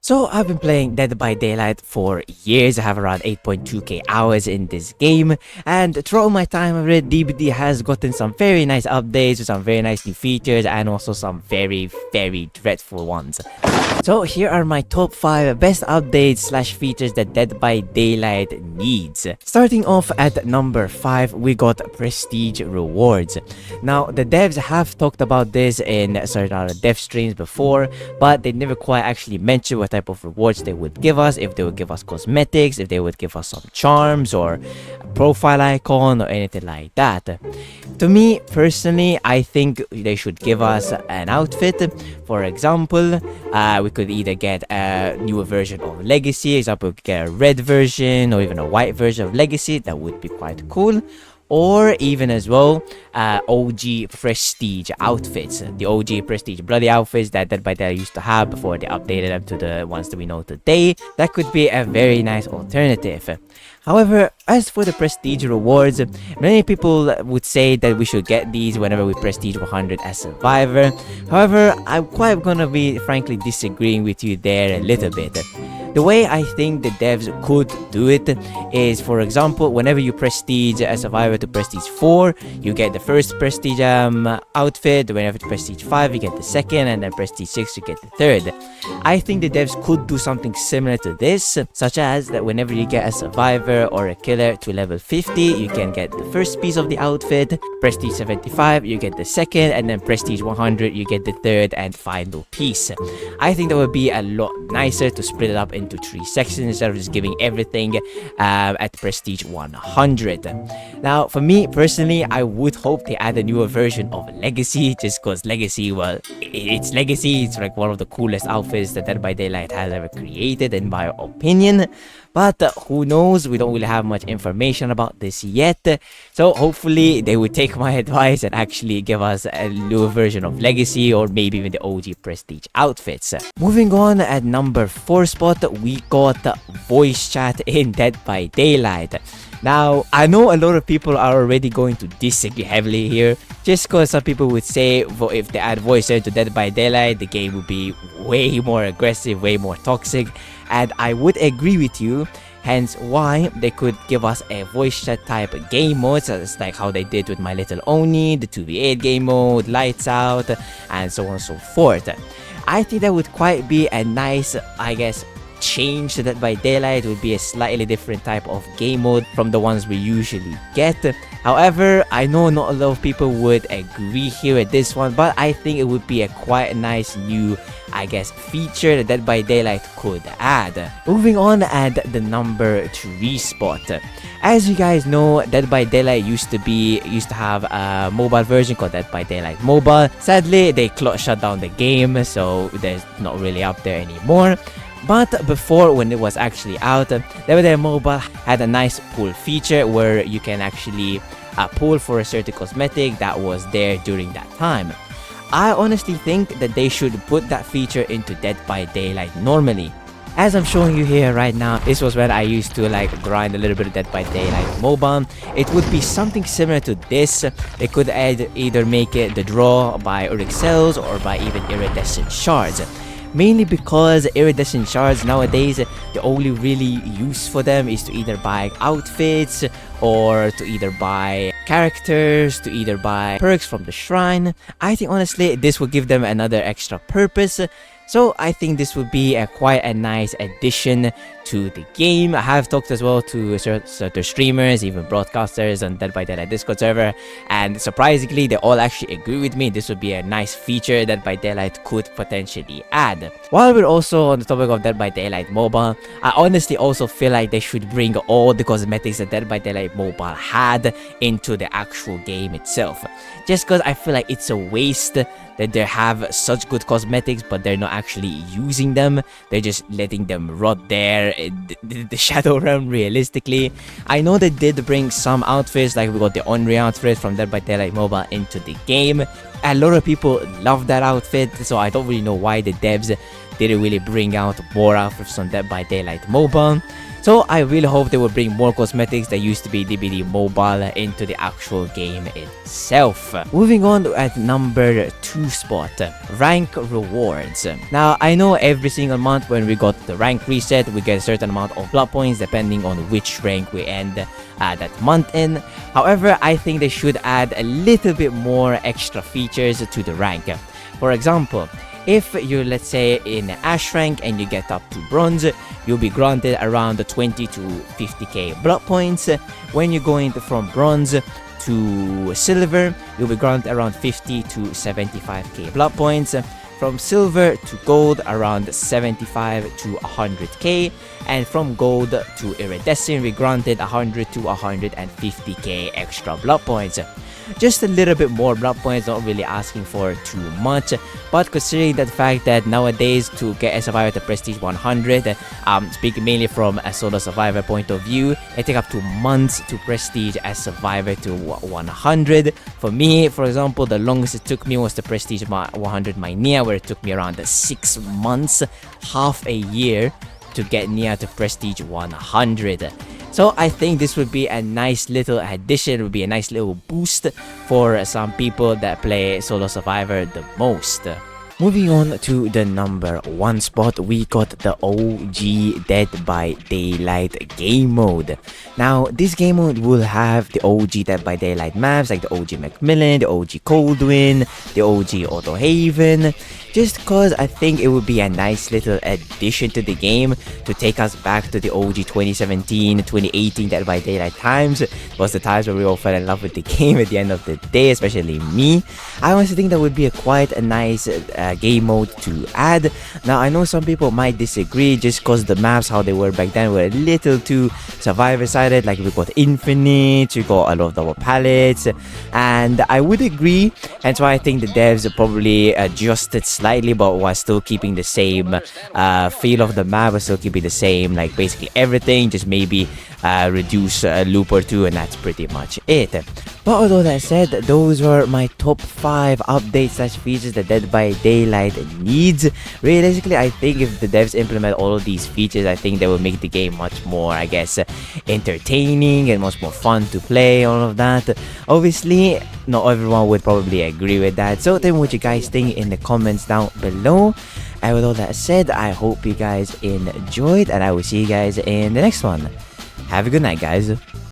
So I've been playing Dead by Daylight for years. I have around 8.2k hours in this game, and throughout my time of it, DBD has gotten some very nice updates with some very nice new features and also some very dreadful ones. So here are my top 5 best updates slash features that Dead by Daylight needs. Starting off at number 5, we got prestige rewards. Now the devs have talked about this in certain dev streams before, but they never quite actually mentioned what type of rewards they would give us, if they would give us cosmetics, if they would give us some charms or a profile icon or anything like that. To me personally, I think they should give us an outfit. For example, we could either get a newer version of Legacy, example, we could get a red version or even a white version of Legacy. That would be quite cool. Or even as well, OG Prestige outfits, the OG Prestige bloody outfits that Dead by Daylight used to have before they updated them to the ones that we know today. That could be a very nice alternative. However, as for the prestige rewards, many people would say that we should get these whenever we prestige 100 as Survivor. However, I'm quite gonna be frankly disagreeing with you there a little bit. The way I think the devs could do it is, for example, whenever you prestige a Survivor to prestige 4, you get the first prestige outfit. Whenever you prestige 5, you get the second, and then prestige 6, you get the third. I think the devs could do something similar to this, such as that whenever you get a Survivor or a Killer to level 50, you can get the first piece of the outfit. Prestige 75, you get the second, and then prestige 100, you get the third and final piece. I think that would be a lot nicer to split it up into 3 sections instead of just giving everything at prestige 100. Now, for me personally, I would hope they add a newer version of Legacy, just because Legacy, well, it's Legacy. It's like one of the coolest outfits that Dead by Daylight has ever created, in my opinion. But who knows, we don't really have much information about this yet. So hopefully they would take my advice and actually give us a newer version of Legacy, or maybe even the OG Prestige outfits. Moving on, at number 4 spot, we got voice chat in Dead by Daylight. Now, I know a lot of people are already going to disagree heavily here, just because some people would say if they add voice chat to Dead by Daylight, the game would be way more aggressive, way more toxic, and I would agree with you. Hence why they could give us a voice chat type game mode, so it's like how they did with My Little Oni, the 2v8 game mode, Lights Out, and so on and so forth. I think that would quite be a nice, I guess, change to Dead by Daylight. It would be a slightly different type of game mode from the ones we usually get. However, I know not a lot of people would agree here with this one, but I think it would be a quite nice new, I guess, feature that Dead by Daylight could add. Moving on at the number 3 spot. As you guys know, Dead by Daylight used to have a mobile version called Dead by Daylight Mobile. Sadly, they shut down the game, so there's not really up there anymore. But before, when it was actually out, Dead by Daylight Mobile had a nice pull feature where you can actually pull for a certain cosmetic that was there during that time. I honestly think that they should put that feature into Dead by Daylight normally. As I'm showing you here right now, this was when I used to grind a little bit of Dead by Daylight Mobile. It would be something similar to this. They could either make it the draw by Uric cells or by even iridescent shards. Mainly because iridescent shards nowadays, the only really use for them is to either buy outfits, or to either buy characters, to either buy perks from the shrine. I think honestly this would give them another extra purpose. So I think this would be quite a nice addition to the game. I have talked as well to certain streamers, even broadcasters on Dead by Daylight Discord server, and surprisingly they all actually agree with me. This would be a nice feature that Dead by Daylight could potentially add. While we're also on the topic of Dead by Daylight Mobile, I honestly also feel like they should bring all the cosmetics that Dead by Daylight Mobile had into the actual game itself. Just because I feel like it's a waste that they have such good cosmetics but they're not actually using them. They're just letting them rot there in the Shadow Realm. Realistically, I know they did bring some outfits, like we got the Onry outfit from Dead by Daylight Mobile into the game. A lot of people love that outfit, so I don't really know why the devs didn't really bring out more outfits from Dead by Daylight Mobile. So I really hope they will bring more cosmetics that used to be DBD Mobile into the actual game itself. Moving on at number 2 spot, rank rewards. Now I know every single month when we got the rank reset, we get a certain amount of blood points depending on which rank we end that month in. However, I think they should add a little bit more extra features to the rank. For example, if you're, let's say, in Ash rank and you get up to Bronze, you'll be granted around 20 to 50k blood points. When you're going from Bronze to Silver, you'll be granted around 50 to 75k blood points. From Silver to Gold, around 75 to 100k. And from Gold to Iridescent, we granted 100 to 150k extra blood points. Just a little bit more blood points, not really asking for too much, but considering the fact that nowadays to get a survivor to prestige 100, speaking mainly from a solo survivor point of view, it takes up to months to prestige a survivor to 100. For me, for example, the longest it took me was to prestige 100 my Nia, where it took me around 6 months, half a year to get Nia to prestige 100. So I think this would be a nice little addition, would be a nice little boost for some people that play Solo Survivor the most. Moving on to the number 1 spot, we got the OG Dead by Daylight game mode. Now, this game mode will have the OG Dead by Daylight maps like the OG Macmillan, the OG Coldwind, the OG Auto Haven. Just cause I think it would be a nice little addition to the game to take us back to the OG 2017, 2018 Dead by Daylight times. It was the times where we all fell in love with the game at the end of the day, especially me. I honestly think that would be quite a nice game mode to add. Now I know some people might disagree just cause the maps how they were back then were a little too survivor sided, like we got Infinite, we got a lot of double palettes, and I would agree, hence why I think the devs probably adjusted slightly but was still keeping the same feel of the map, was still keeping the same, like basically everything, just maybe reduce a loop or two, and that's pretty much it. But although that said, those were my top 5 updates / features that Dead by Daylight needs. Realistically, I think if the devs implement all of these features, I think they will make the game much more, I guess, entertaining and much more fun to play, all of that. Obviously, not everyone would probably agree with that, so tell me what you guys think in the comments down below. And with all that said, I hope you guys enjoyed, and I will see you guys in the next one. Have a good night, guys.